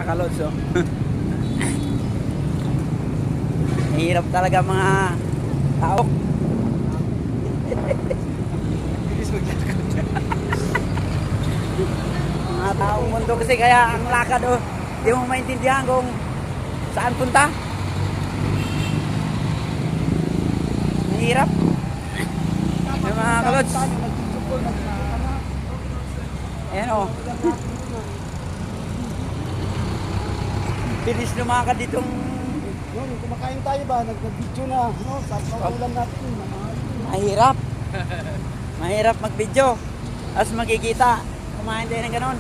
kalods, oh. Mahirap talaga mga tao. Mga taong mundo kasi kaya ang lakad, oh, hindi mo maintindihan kung saan punta. Mahirap. Yung mga kalods. Ayan, oh. Bilis lumakad ditong. Yun, kumakain tayo ba? Nag-video na. No, sa ulam natin. Mahirap. Mahirap mag-video. Tapos makikita. Kumain tayo ng ganon.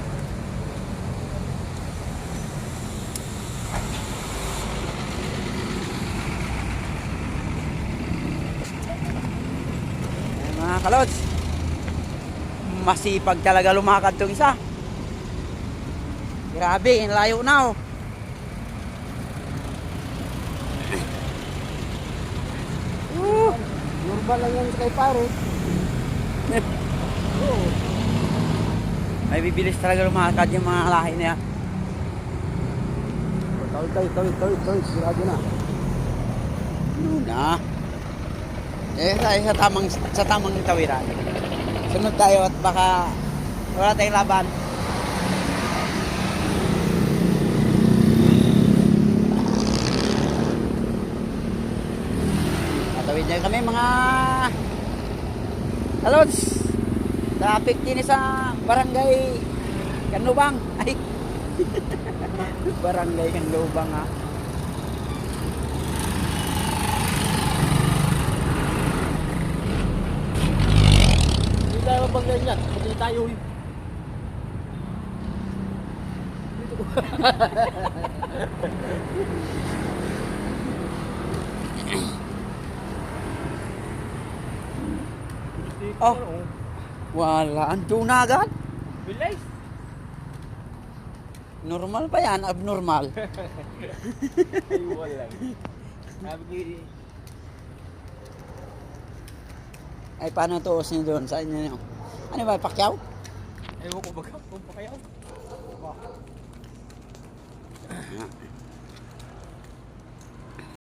Ayan, mga kalods. Masipag talaga lumakad tong isa. Grabe, layo na, oh. Normal lang yan kay pare. Oo. May bibilis talaga lumakad yung mga lahi na yan. Tawid. Sigurado na. Ano na? Eh, tayo sa tamang tawiran. Sunod tayo at baka wala tayong laban. Tatawid na kami mga kalods. Traffic din sa barangay Kanlubang. Ay. Barangay Kanlubang, ha. Hindi tayo mabanggan yan. Hindi tayo. Oh. Wala. Ando na agad. Bilay. Normal ba yan? Abnormal? Ay, wala. Sabi Ay, paano tuos niyo doon? Saan niyo? Ano ba? Pakyaw? ewan ko baga kung pa kayo.